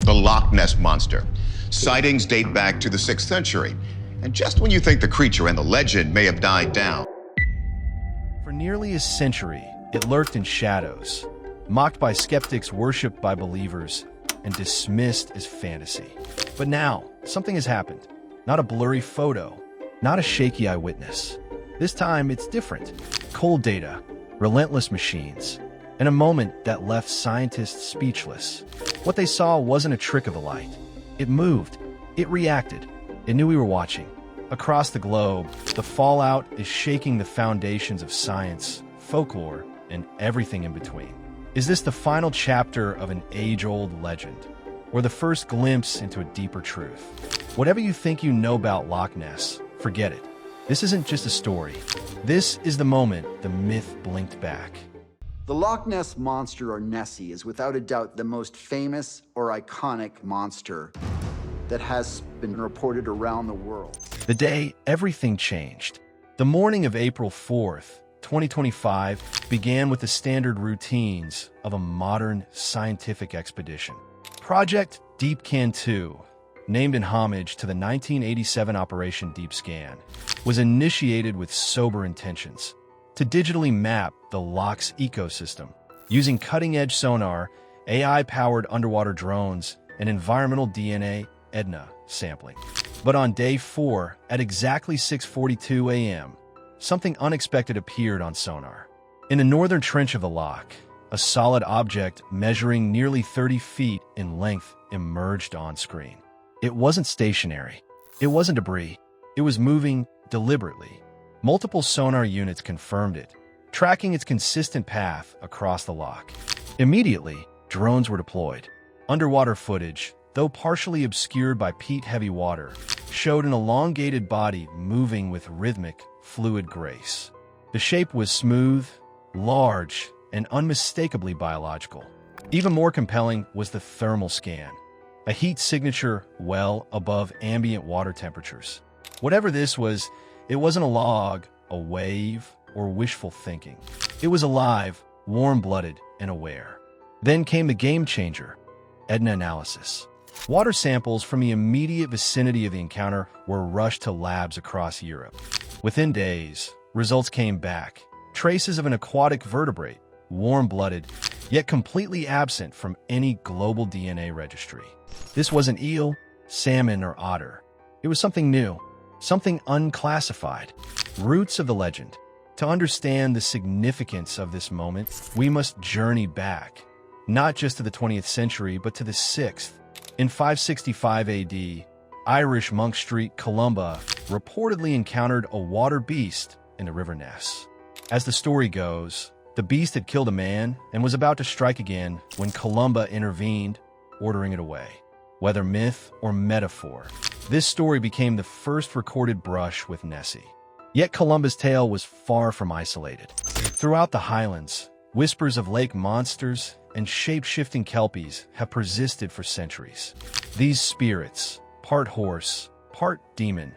the Loch Ness Monster. Sightings date back to the 6th century. And just when you think the creature and the legend may have died down, for nearly a century, it lurked in shadows, mocked by skeptics, worshipped by believers, and dismissed as fantasy. But now, something has happened. Not a blurry photo, not a shaky eyewitness. This time, it's different. Cold data, relentless machines, and a moment that left scientists speechless. What they saw wasn't a trick of the light. It moved. It reacted. It knew we were watching. Across the globe, the fallout is shaking the foundations of science, folklore, and everything in between. Is this the final chapter of an age-old legend, or the first glimpse into a deeper truth? Whatever you think you know about Loch Ness, forget it. This isn't just a story. This is the moment the myth blinked back. The Loch Ness Monster, or Nessie, is without a doubt the most famous or iconic monster that has been reported around the world. The day everything changed. The morning of April 4th, 2025 began with the standard routines of a modern scientific expedition. Project Deep Can 2, named in homage to the 1987 Operation Deep Scan, was initiated with sober intentions to digitally map the loch's ecosystem using cutting-edge sonar, AI-powered underwater drones, and environmental DNA EDNA sampling. But on day 4, at exactly 6:42 a.m., something unexpected appeared on sonar. In the northern trench of the loch, a solid object measuring nearly 30 feet in length emerged on screen. It wasn't stationary. It wasn't debris. It was moving deliberately. Multiple sonar units confirmed it, tracking its consistent path across the loch. Immediately, drones were deployed. Underwater footage, though partially obscured by peat-heavy water, showed an elongated body moving with rhythmic, fluid grace. The shape was smooth, large, and unmistakably biological. Even more compelling was the thermal scan, a heat signature well above ambient water temperatures. Whatever this was, it wasn't a log, a wave, or wishful thinking. It was alive, warm-blooded, and aware. Then came the game-changer, EDNA analysis. Water samples from the immediate vicinity of the encounter were rushed to labs across Europe. Within days, results came back. Traces of an aquatic vertebrate, warm-blooded, yet completely absent from any global DNA registry. This wasn't eel, salmon, or otter. It was something new, something unclassified. Roots of the legend. To understand the significance of this moment, we must journey back, not just to the 20th century, but to the 6th. In 565 AD, Irish monk Street Columba reportedly encountered a water beast in the River Ness. As the story goes, the beast had killed a man and was about to strike again when Columba intervened, ordering it away. Whether myth or metaphor, this story became the first recorded brush with Nessie. Yet Columba's tale was far from isolated. Throughout the Highlands, whispers of lake monsters and shape-shifting kelpies have persisted for centuries. These spirits, part horse, part demon,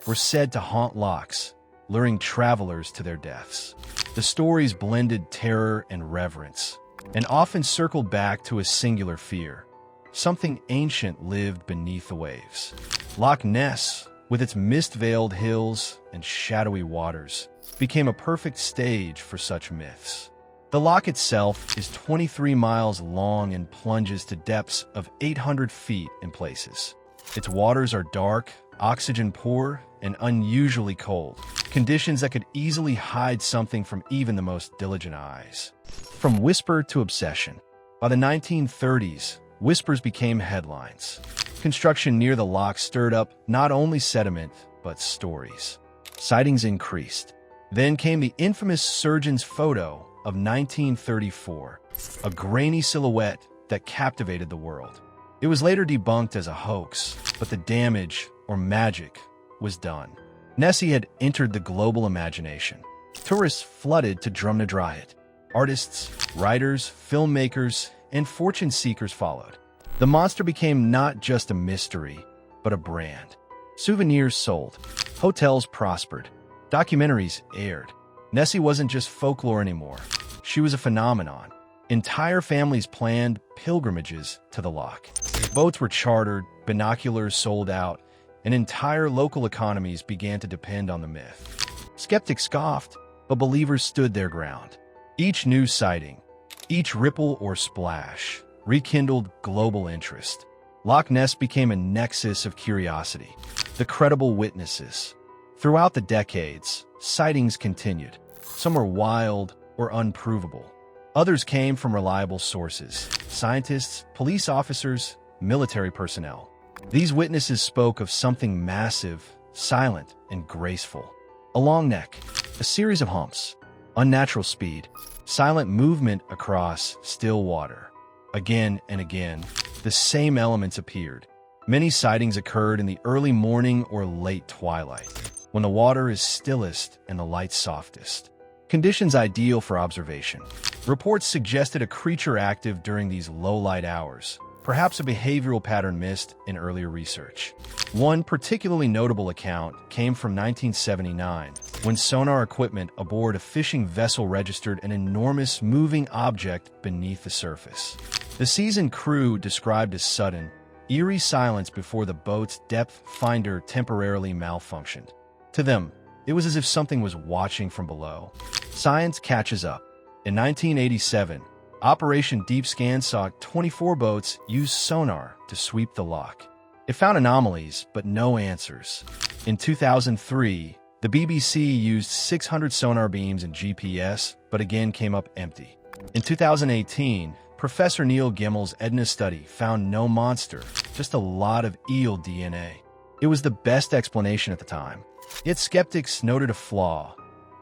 were said to haunt lochs, luring travelers to their deaths. The stories blended terror and reverence, and often circled back to a singular fear. Something ancient lived beneath the waves. Loch Ness, with its mist-veiled hills and shadowy waters, became a perfect stage for such myths. The loch itself is 23 miles long and plunges to depths of 800 feet in places. Its waters are dark, oxygen-poor, and unusually cold, conditions that could easily hide something from even the most diligent eyes. From whisper to obsession. By the 1930s, whispers became headlines. Construction near the loch stirred up not only sediment, but stories. Sightings increased. Then came the infamous surgeon's photo of 1934, a grainy silhouette that captivated the world. It was later debunked as a hoax, but the damage, or magic, was done. Nessie had entered the global imagination. Tourists flooded to Drumnadry it. Artists, writers, filmmakers, and fortune seekers followed. The monster became not just a mystery, but a brand. Souvenirs sold. Hotels prospered. Documentaries aired. Nessie wasn't just folklore anymore. She was a phenomenon, Entire families planned pilgrimages to the loch. Boats were chartered, binoculars sold out, and entire local economies began to depend on the myth. Skeptics scoffed, but believers stood their ground. Each new sighting, each ripple or splash, rekindled global interest. Loch Ness became a nexus of curiosity. The credible witnesses. Throughout the decades, sightings continued. Some were wild or unprovable. Others came from reliable sources: scientists, police officers, military personnel. These witnesses spoke of something massive, silent, and graceful. A long neck, a series of humps, unnatural speed, silent movement across still water. Again and again, the same elements appeared. Many sightings occurred in the early morning or late twilight, when the water is stillest and the light softest. Conditions ideal for observation. Reports suggested a creature active during these low-light hours, perhaps a behavioral pattern missed in earlier research. One particularly notable account came from 1979, when sonar equipment aboard a fishing vessel registered an enormous moving object beneath the surface. The seasoned crew described a sudden, eerie silence before the boat's depth finder temporarily malfunctioned. To them, it was as if something was watching from below. Science catches up. In 1987, Operation Deep Scan saw 24 boats use sonar to sweep the loch. It found anomalies, but no answers. In 2003, the BBC used 600 sonar beams and GPS, but again came up empty. In 2018, Professor Neil Gimmel's Edna study found no monster, just a lot of eel DNA. It was the best explanation at the time. Yet skeptics noted a flaw.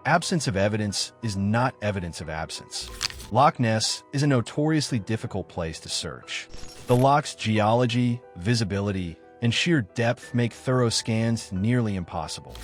Absence of evidence is not evidence of absence. Loch Ness is a notoriously difficult place to search. The loch's geology, visibility, and sheer depth make thorough scans nearly impossible.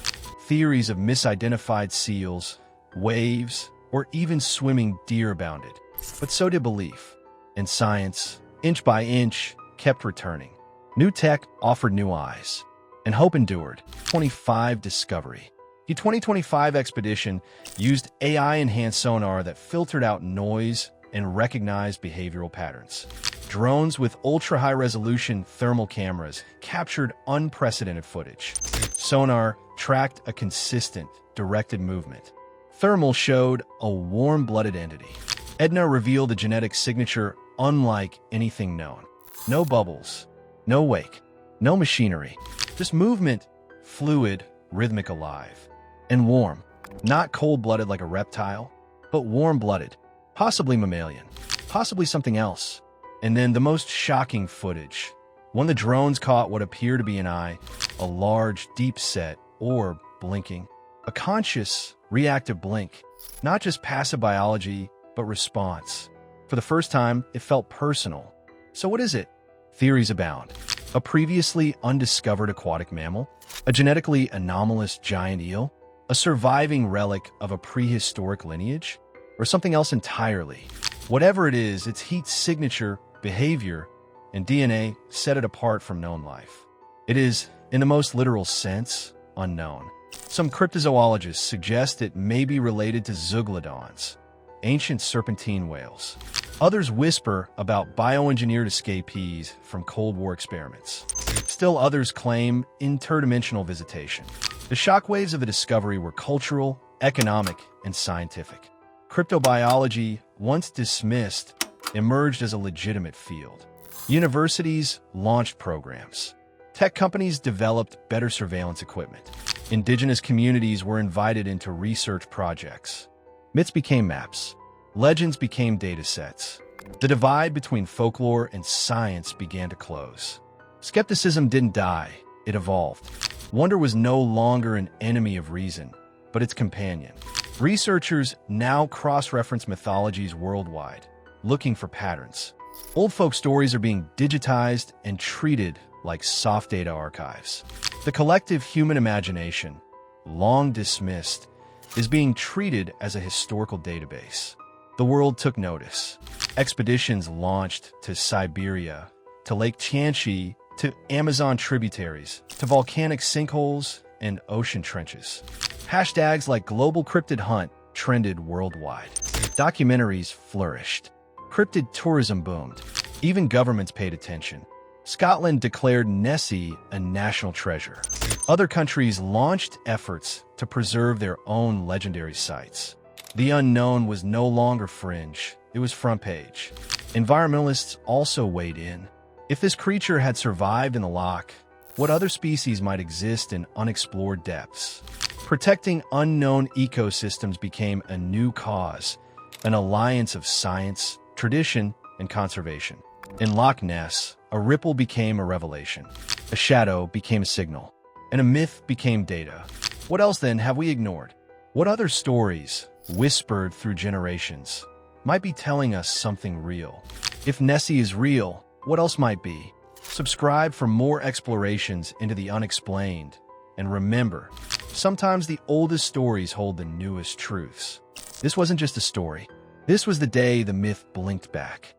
Theories of misidentified seals, waves, or even swimming deer abounded. But so did belief. And science, inch by inch, kept returning. New tech offered new eyes. And hope endured. 25 discovery. The 2025 expedition used AI-enhanced sonar that filtered out noise and recognized behavioral patterns. Drones with ultra-high-resolution thermal cameras captured unprecedented footage. Sonar tracked a consistent, directed movement. Thermal showed a warm-blooded entity. Edna revealed a genetic signature unlike anything known. No bubbles, no wake, no machinery. Just movement, fluid, rhythmic, alive. And warm. Not cold-blooded like a reptile, but warm-blooded. Possibly mammalian. Possibly something else. And then the most shocking footage. When the drones caught what appeared to be an eye, a large, deep-set orb blinking. A conscious, reactive blink. Not just passive biology, but response. For the first time, it felt personal. So what is it? Theories abound. A previously undiscovered aquatic mammal? A genetically anomalous giant eel? A surviving relic of a prehistoric lineage? Or something else entirely? Whatever it is, its heat signature, behavior, and DNA set it apart from known life. It is, in the most literal sense, unknown. Some cryptozoologists suggest it may be related to zeuglodons, ancient serpentine whales. Others whisper about bioengineered escapees from Cold War experiments. Still others claim interdimensional visitation. The shockwaves of the discovery were cultural, economic, and scientific. Cryptobiology, once dismissed, emerged as a legitimate field. Universities launched programs. Tech companies developed better surveillance equipment. Indigenous communities were invited into research projects. Myths became maps. Legends became data sets. The divide between folklore and science began to close. Skepticism didn't die, it evolved. Wonder was no longer an enemy of reason, but its companion. Researchers now cross-reference mythologies worldwide, looking for patterns. Old folk stories are being digitized and treated like soft data archives. The collective human imagination, long dismissed, is being treated as a historical database. The world took notice. Expeditions launched to Siberia, to Lake Tianchi, to Amazon tributaries, to volcanic sinkholes and ocean trenches. Hashtags like Global Cryptid Hunt trended worldwide. Documentaries flourished. Cryptid tourism boomed. Even governments paid attention. Scotland declared Nessie a national treasure. Other countries launched efforts to preserve their own legendary sites. The unknown was no longer fringe, it was front page. Environmentalists also weighed in. If this creature had survived in the loch, what other species might exist in unexplored depths? Protecting unknown ecosystems became a new cause, an alliance of science, tradition, and conservation. In Loch Ness, a ripple became a revelation, a shadow became a signal, and a myth became data. What else then have we ignored? What other stories, whispered through generations, might be telling us something real? If Nessie is real, what else might be? Subscribe for more explorations into the unexplained. And remember, sometimes the oldest stories hold the newest truths. This wasn't just a story. This was the day the myth blinked back.